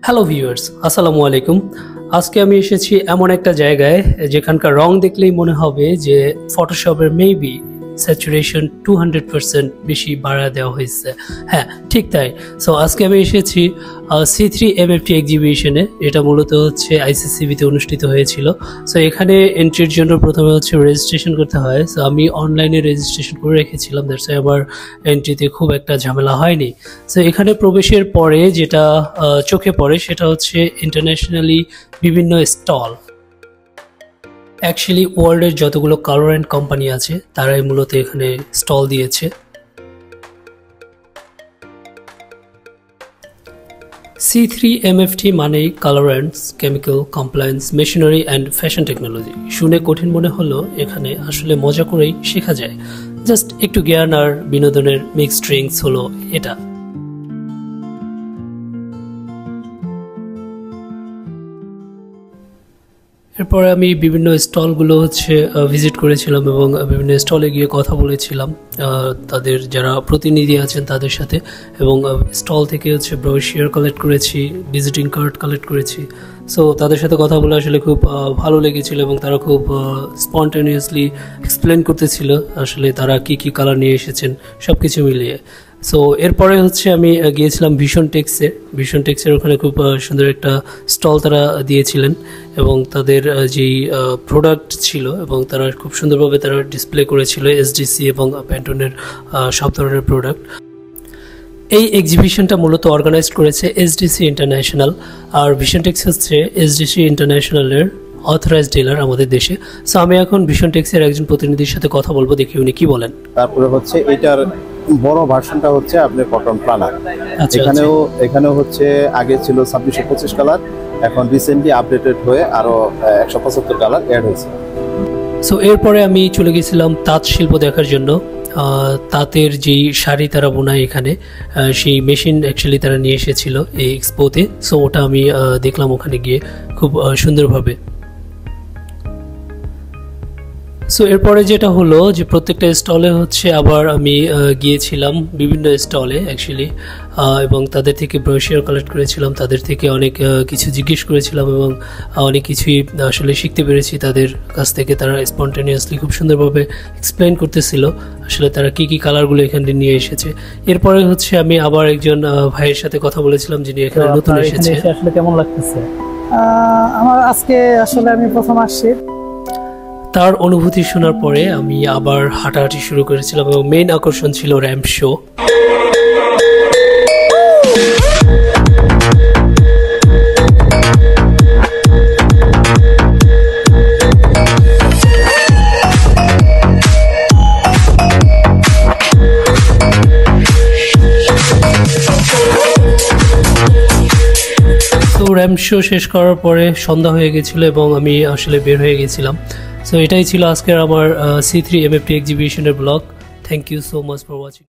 Hello viewers, আসসালামু আলাইকুম। আজকে আমি এসেছি এমন একটা জায়গায় যেখানকার রং দেখলেই মনে হবে যে ফটোশপের মেবি স্যাচুরেশন 200% বেশি বাড়া দেওয়া হয়েছে। হ্যাঁ, ঠিক তাই। সো আজকে আমি এসেছি C3MFT এক্সিবিশনে। এটা মূলত হচ্ছে আইসিসিবিতে অনুষ্ঠিত হয়েছিল। সো এখানে এন্ট্রির জন্য প্রথমে হচ্ছে রেজিস্ট্রেশন করতে হয়। সো আমি অনলাইনে রেজিস্ট্রেশন করে রেখেছিলাম, দ্যাটস ওয়াই আমার এন্ট্রিতে খুব একটা ঝামেলা হয়নি। সো এখানে প্রবেশের পরে যেটা চোখে পড়ে সেটা হচ্ছে ইন্টারন্যাশনালি বিভিন্ন স্টল। অ্যাকচুয়ালি ওয়ার্ল্ডের যতগুলো কালার অ্যান্ড কোম্পানি আছে তারাই মূলত এখানে স্টল দিয়েছে। C3MFT মানেই colourants, chemical, compliance, machinery and fashion technology. শুনে কঠিন মনে হলো, এখানে আসলে মজা করেই শেখা যায়। জাস্ট একটু জ্ঞান আর বিনোদনের মিক্সড ড্রিঙ্কস হলো এটা। এরপরে আমি বিভিন্ন স্টলগুলো হচ্ছে ভিজিট করেছিলাম এবং বিভিন্ন স্টলে গিয়ে কথা বলেছিলাম তাদের যারা প্রতিনিধি আছেন তাদের সাথে, এবং স্টল থেকে হচ্ছে ব্রোশিয়ার কালেক্ট করেছি, ভিজিটিং কার্ড কালেক্ট করেছি। সো তাদের সাথে কথা বলে আসলে খুব ভালো লেগেছিল এবং তারা খুব স্পন্টেনিয়াসলি এক্সপ্লেন করতেছিল আসলে তারা কি কি কালার নিয়ে এসেছেন সব কিছু মিলিয়ে। সো এরপরে হচ্ছে আমি গিয়েছিলাম ভিশন টেক্সের ওখানে খুব সুন্দর একটা স্টল তারা দিয়েছিলেন এবং তাদের যেই প্রোডাক্ট ছিল এবং তারা খুব সুন্দরভাবে তারা ডিসপ্লে করেছিল এসডিসি এবং প্যান্টনের সব ধরনের প্রোডাক্ট। এই এক্সিবিশনটা মূলত অর্গানাইজড করেছে এসডিসি ইন্টারন্যাশনাল, আর ভিশন টেক্স হচ্ছে এসডিসি ইন্টারন্যাশনালের অথরাইজড ডিলার আমাদের দেশে। সো আমি এখন ভিশন টেক্সের একজন প্রতিনিধির সাথে কথা বলবো, দেখি উনি কি বলেন। তারপরে হচ্ছে এটার বড় ভার্সনটা হচ্ছে আপনার কটন প্লানার। এখানেও হচ্ছে আগে ছিল 2625 কালার, এখন রিসেন্টলি আপডেটেড হয়ে আরো 175 কালার অ্যাড হয়েছে। সো এরপরে আমি চলে গেছিলাম তাঁত শিল্প দেখার জন্য। তাঁতের যেই শাড়ি তারা বোনায় এখানে, সেই মেশিন অ্যাকচুয়ালি তারা নিয়ে এসেছিল এই এক্সপোতে। সো ওটা আমি দেখলাম ওখানে গিয়ে খুব সুন্দরভাবে। সো এরপরে যেটা হলো যে প্রত্যেকটা স্টলে হচ্ছে আবার আমি গিয়েছিলাম বিভিন্ন স্টলে অ্যাকচুয়ালি, এবং তাদের থেকে ব্রোশিয়ার কালেক্ট করেছিলাম, তাদের থেকে অনেক কিছু জিজ্ঞেস করেছিলাম এবং অনেক কিছুই আসলে শিখতে পেরেছি তাদের কাছ থেকে। তারা স্পন্টেনিয়াসলি খুব সুন্দরভাবে এক্সপ্লেন করতেছিল আসলে তারা কি কি কালারগুলো এখানে নিয়ে এসেছে। এরপরে হচ্ছে আমি আবার একজন ভাইয়ের সাথে কথা বলেছিলাম যিনি এখানে নতুন এসেছে। আসলে কেমন লাগতেছে? আমার আজকে আসলে আমি প্রথম আসছি। তার অনুভূতি শোনার পরে আমি আবার হাঁটাহাঁটি শুরু করেছিলাম এবং মেইন আকর্ষণ ছিল র্যাম্প শো। তো র্যাম্প শো শেষ করার পরে সন্ধ্যা হয়ে গেছিল এবং আমি আসলে বের হয়ে গেছিলাম। সো এটাই ছিল আজকের আমার C3MFT এক্সিবিশনের blog. Thank you so much for watching.